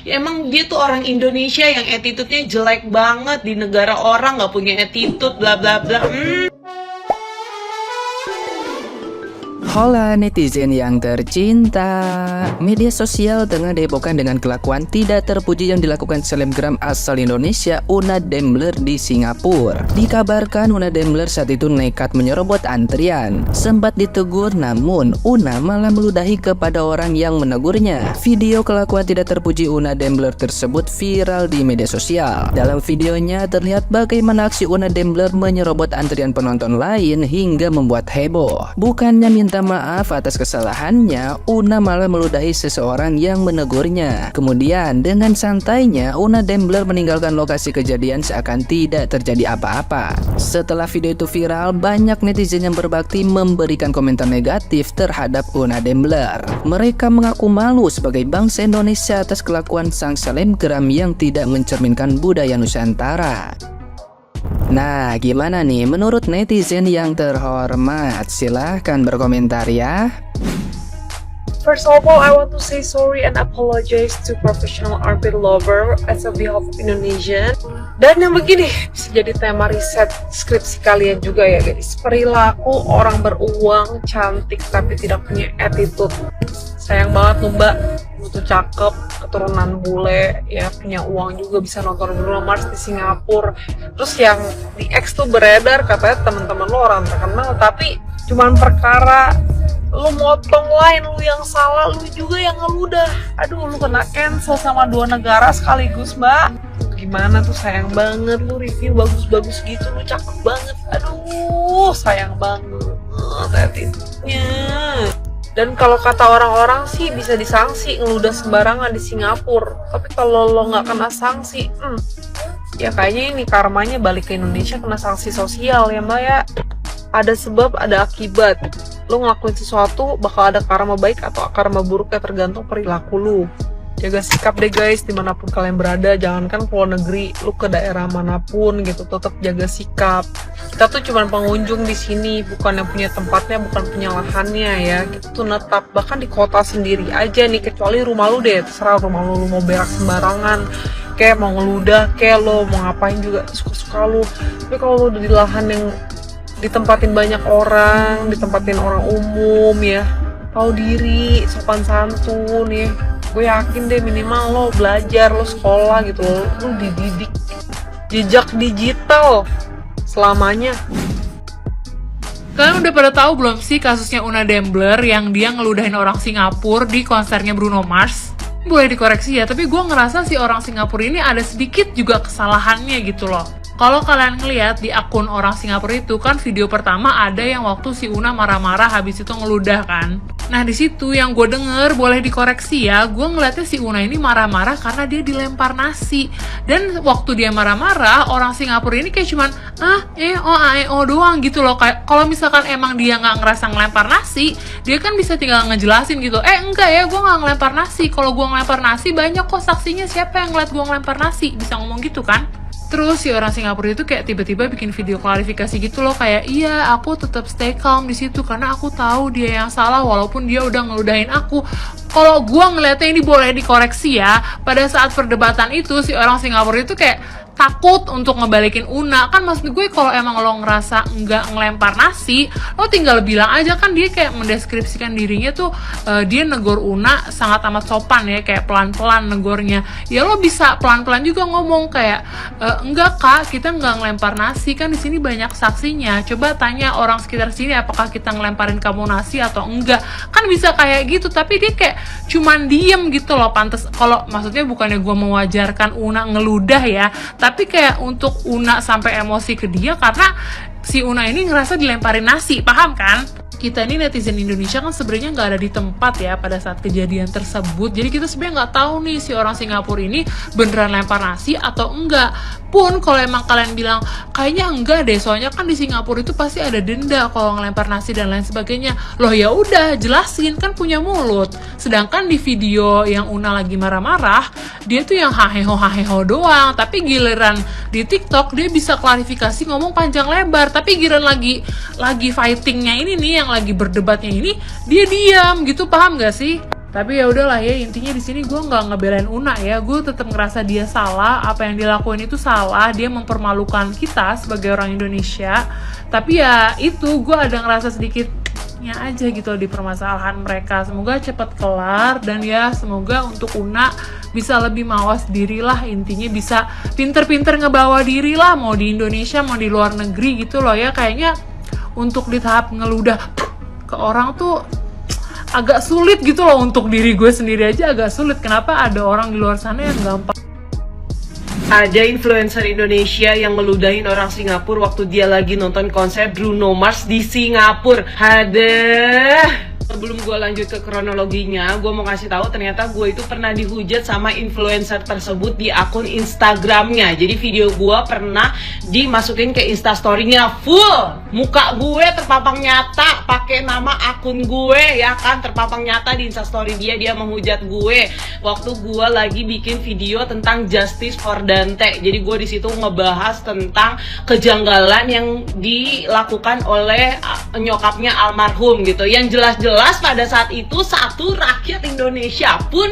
Ya, emang dia tuh orang Indonesia yang attitude-nya jelek banget, di negara orang nggak punya attitude, bla bla bla. Hola netizen yang tercinta, media sosial tengah dihebohkan dengan kelakuan tidak terpuji yang dilakukan selebgram asal Indonesia Una Daimler di Singapura. Dikabarkan Una Daimler saat itu nekat menyerobot antrian. Sempat ditegur namun Una malah meludahi kepada orang yang menegurnya. Video kelakuan tidak terpuji Una Daimler tersebut viral di media sosial. Dalam videonya terlihat bagaimana aksi Una Daimler menyerobot antrian penonton lain hingga membuat heboh. Bukannya minta maaf atas kesalahannya, Una malah meludahi seseorang yang menegurnya. Kemudian dengan santainya Una Daimler meninggalkan lokasi kejadian seakan tidak terjadi apa-apa. Setelah video itu viral, banyak netizen yang berbakti memberikan komentar negatif terhadap Una Daimler. Mereka mengaku malu sebagai bangsa Indonesia atas kelakuan sang selebgram yang tidak mencerminkan budaya Nusantara. Nah, gimana nih menurut netizen yang terhormat? Silahkan berkomentar ya. First of all, I want to say sorry and apologize to professional armpit lover as a behalf of Indonesian. Dan yang begini bisa jadi tema riset skripsi kalian juga ya guys. Perilaku orang beruang, cantik tapi tidak punya attitude. Sayang banget tuh mbak, lu tuh cakep, keturunan bule, ya punya uang juga bisa nonton Bruno Mars di Singapura. Terus yang di X tuh beredar katanya teman-teman lo orang terkenal, tapi cuman perkara lu motong lain, lu yang salah, lu juga yang ngeludah. Aduh, lu kena cancel sama 2 negara sekaligus mbak. Gimana tuh, sayang banget, lu review bagus-bagus gitu, lu cakep banget. Aduh, sayang banget attitude-nya. Dan kalau kata orang-orang sih bisa disangsi ngeludah sembarangan di Singapura. Tapi kalau lo nggak kena sanksi, ya kayaknya ini karmanya balik ke Indonesia kena sanksi sosial ya mbak ya. Ada sebab, ada akibat. Lo ngelakuin sesuatu bakal ada karma baik atau karma buruk ya tergantung perilaku lo. Jaga sikap deh guys, dimanapun kalian berada. Jangankan keluar negeri, lu ke daerah manapun gitu, tetap jaga sikap. Kita tuh cuma pengunjung di sini, bukan yang punya tempatnya, bukan punya lahannya ya. Gitu tuh netap, bahkan di kota sendiri aja nih, kecuali rumah lu deh, terserah rumah lu mau berak sembarangan, kayak mau ngeludah, kayak lo mau ngapain juga suka-suka lu. Tapi kalau lu udah di lahan yang ditempatin banyak orang, ditempatin orang umum ya, tahu diri, sopan santun ya. Gue yakin deh minimal lo belajar, lo sekolah gitu, lo dididik jejak digital selamanya. Kalian udah pada tahu belum sih kasusnya Una Daimler yang dia ngeludahin orang Singapura di konsernya Bruno Mars? Boleh dikoreksi ya, tapi gue ngerasa si orang Singapura ini ada sedikit juga kesalahannya gitu loh. Kalau kalian ngeliat di akun orang Singapura itu kan video pertama ada yang waktu si Una marah-marah habis itu ngeludah kan. Nah di situ yang gue denger, boleh dikoreksi ya, gue ngeliatnya si Una ini marah-marah karena dia dilempar nasi. Dan waktu dia marah-marah, orang Singapura ini kayak cuman doang gitu loh. Kayak kalau misalkan emang dia nggak ngerasa ngelempar nasi, dia kan bisa tinggal ngejelasin gitu. Enggak ya, gue nggak ngelempar nasi. Kalau gue ngelempar nasi banyak kok saksinya, siapa yang ngeliat gue ngelempar nasi, bisa ngomong gitu kan. Terus si orang Singapura itu kayak tiba-tiba bikin video klarifikasi gitu loh, kayak iya aku tetap stay calm di situ karena aku tahu dia yang salah walaupun dia udah ngeludahin aku. Kalau gua ngeliatnya ini boleh dikoreksi ya, pada saat perdebatan itu si orang Singapura itu kayak takut untuk ngebalikin Una. Kan maksud gue kalau emang lo ngerasa nggak ngelempar nasi, lo tinggal bilang aja kan. Dia kayak mendeskripsikan dirinya tuh dia negor Una sangat amat sopan ya, kayak pelan-pelan negornya. Ya lo bisa pelan-pelan juga ngomong kayak enggak kak, kita nggak ngelempar nasi, kan di sini banyak saksinya. Coba tanya orang sekitar sini apakah kita ngelemparin kamu nasi atau enggak. Kan bisa kayak gitu, tapi dia kayak cuman diem gitu loh. Pantes kalau maksudnya bukannya gue mewajarkan Una ngeludah ya, tapi kayak untuk Una sampai emosi ke dia karena si Una ini ngerasa dilemparin nasi, paham kan? Kita ini netizen Indonesia kan sebenarnya nggak ada di tempat ya pada saat kejadian tersebut. Jadi kita sebenarnya nggak tahu nih si orang Singapura ini beneran lempar nasi atau enggak. Pun kalau emang kalian bilang kayaknya enggak deh, soalnya kan di Singapura itu pasti ada denda kalau ngelempar nasi dan lain sebagainya. Loh ya udah, jelasin, kan punya mulut. Sedangkan di video yang Una lagi marah-marah, dia tuh yang haheho doang. Tapi giliran di TikTok dia bisa klarifikasi ngomong panjang lebar. Tapi giliran lagi fightingnya ini nih, yang lagi berdebatnya ini, dia diam gitu, paham gak sih? Tapi ya udahlah ya, intinya di sini gue nggak ngebelain Una ya, gue tetap ngerasa dia salah, apa yang dilakuin itu salah, dia mempermalukan kita sebagai orang Indonesia. Tapi ya itu, gue ada ngerasa sedikitnya aja gitu di permasalahan mereka. Semoga cepet kelar, dan ya semoga untuk Una bisa lebih mawas diri lah, intinya bisa pinter-pinter ngebawa diri lah, mau di Indonesia mau di luar negeri gitu loh ya. Kayaknya untuk di tahap ngeludah ke orang tuh agak sulit gitu loh, untuk diri gue sendiri aja agak sulit. Kenapa ada orang di luar sana yang gampang? Ada influencer Indonesia yang meludahin orang Singapura waktu dia lagi nonton konser Bruno Mars di Singapura. Hadah. Sebelum gue lanjut ke kronologinya, gue mau kasih tahu ternyata gue itu pernah dihujat sama influencer tersebut di akun Instagramnya. Jadi video gue pernah dimasukin ke Instastory-nya full, muka gue terpampang nyata pakai nama akun gue ya kan, terpampang nyata di Instastory dia menghujat gue waktu gue lagi bikin video tentang Justice for Dante. Jadi gue di situ ngebahas tentang kejanggalan yang dilakukan oleh nyokapnya almarhum gitu. Yang jelas-jelas pada saat itu satu rakyat Indonesia pun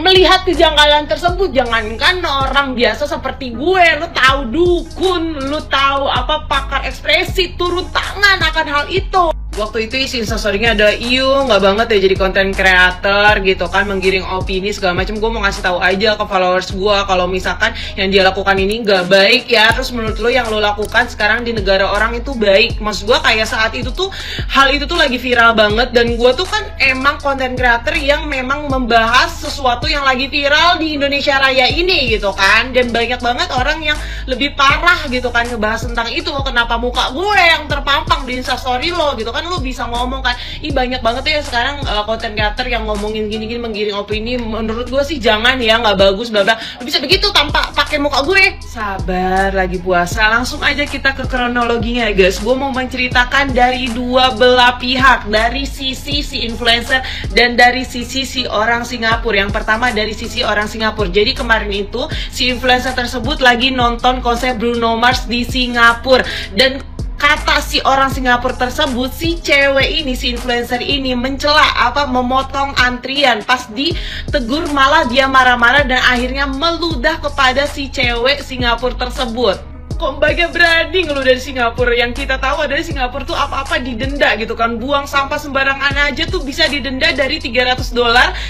melihat kejanggalan tersebut. Jangankan orang biasa seperti gue, lu tahu dukun, lu tahu apa pakar ekspresi, turun tangan akan hal itu. Waktu itu isi instastory-nya ada, iyo nggak banget ya jadi content creator gitu kan, menggiring opini segala macam. Gue mau ngasih tahu aja ke followers gue kalau misalkan yang dia lakukan ini nggak baik ya. Terus menurut lo yang lo lakukan sekarang di negara orang itu baik? Maksud gue kayak saat itu tuh hal itu tuh lagi viral banget, dan gue tuh kan emang content creator yang memang membahas sesuatu yang lagi viral di Indonesia Raya ini gitu kan. Dan banyak banget orang yang lebih parah gitu kan ngebahas tentang itu. Kenapa muka gue yang terpampang di instastory lo gitu kan? Lu bisa ngomong kan, ih banyak banget ya sekarang content creator yang ngomongin gini-gini menggiring opini. Menurut gue sih jangan ya, nggak bagus bla bla. Lu bisa begitu tanpa pakai muka gue. Sabar, lagi puasa. Langsung aja kita ke kronologinya guys. Gue mau menceritakan dari dua belah pihak, dari sisi si influencer dan dari sisi si orang Singapura. Yang pertama dari sisi orang Singapura. Jadi kemarin itu si influencer tersebut lagi nonton konser Bruno Mars di Singapura, dan kata si orang Singapura tersebut, si cewek ini, si influencer ini mencela memotong antrian. Pas ditegur malah dia marah-marah dan akhirnya meludah kepada si cewek Singapura tersebut. Kok mbaknya berani ngeluh dari Singapura? Yang kita tahu adalah Singapura tuh apa-apa didenda gitu kan. Buang sampah sembarangan aja tuh bisa didenda dari $300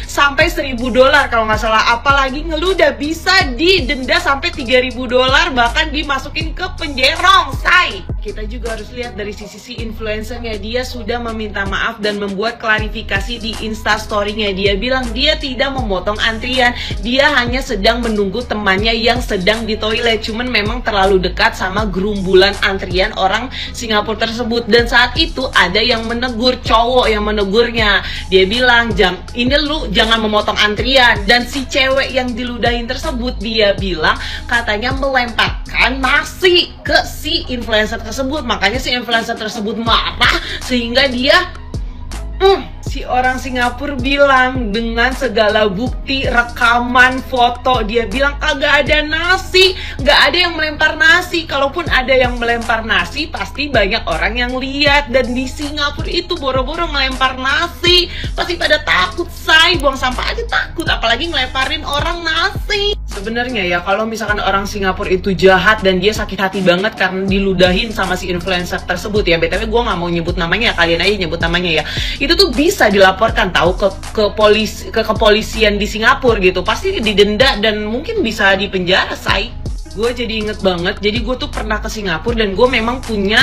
sampai $1.000 kalau nggak salah. Apalagi ngeludah bisa didenda sampai $3.000, bahkan dimasukin ke penjara, say. Kita juga harus lihat dari sisi influencernya. Dia sudah meminta maaf dan membuat klarifikasi di Instastory-nya. Dia bilang dia tidak memotong antrian, dia hanya sedang menunggu temannya yang sedang di toilet. Cuman memang terlalu dekat sama gerumbulan antrian orang Singapura tersebut. Dan saat itu ada yang menegur, cowok yang menegurnya. Dia bilang, ini lu jangan memotong antrian. Dan si cewek yang diludahin tersebut, dia bilang katanya melemparkan nasi ke si influencer tersebut. Makanya si influencer tersebut marah sehingga dia si orang Singapura bilang dengan segala bukti, rekaman, foto, dia bilang kagak ada nasi, nggak ada yang melempar nasi. Kalaupun ada yang melempar nasi, pasti banyak orang yang lihat. Dan di Singapura itu boro-boro melempar nasi, pasti pada takut, say. Buang sampah aja takut, apalagi ngelemparin orang nasi. Sebenarnya ya, kalau misalkan orang Singapura itu jahat dan dia sakit hati banget karena diludahin sama si influencer tersebut ya, BTW gue nggak mau nyebut namanya, kalian aja nyebut namanya ya. Itu tuh bisa dilaporkan tahu ke kepolisian di Singapura gitu, pasti didenda dan mungkin bisa dipenjara, say. Gue jadi inget banget, jadi gue tuh pernah ke Singapura dan gue memang punya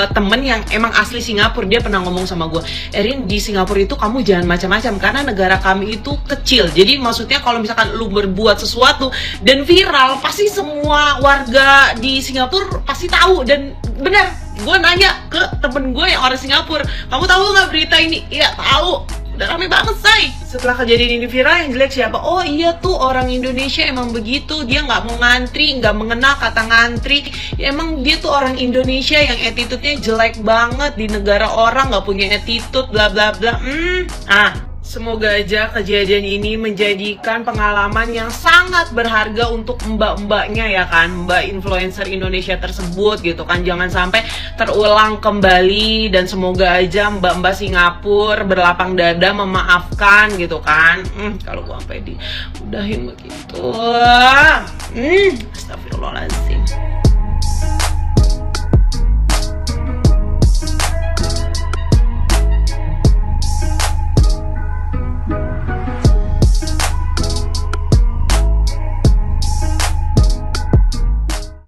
temen yang emang asli Singapura. Dia pernah ngomong sama gue, Erin, di Singapura itu kamu jangan macam-macam karena negara kami itu kecil. Jadi maksudnya kalau misalkan lu berbuat sesuatu dan viral, pasti semua warga di Singapura pasti tahu. Dan benar, gue nanya ke temen gue yang orang Singapura, kamu tahu nggak berita ini? Iya tahu. Udah rame banget, say. Setelah kejadian ini viral, yang jelek siapa? Oh iya tuh, orang Indonesia emang begitu. Dia nggak mau ngantri, nggak mengenal kata ngantri. Ya, emang dia tuh orang Indonesia yang attitude-nya jelek banget. Di negara orang nggak punya attitude, bla bla bla. Semoga aja kejadian ini menjadikan pengalaman yang sangat berharga untuk mbak-mbaknya ya kan, mbak influencer Indonesia tersebut gitu kan. Jangan sampai terulang kembali, dan semoga aja mbak-mbak Singapura berlapang dada memaafkan gitu kan. Kalau gua sampai diudahin begitu. Astagfirullahaladzim.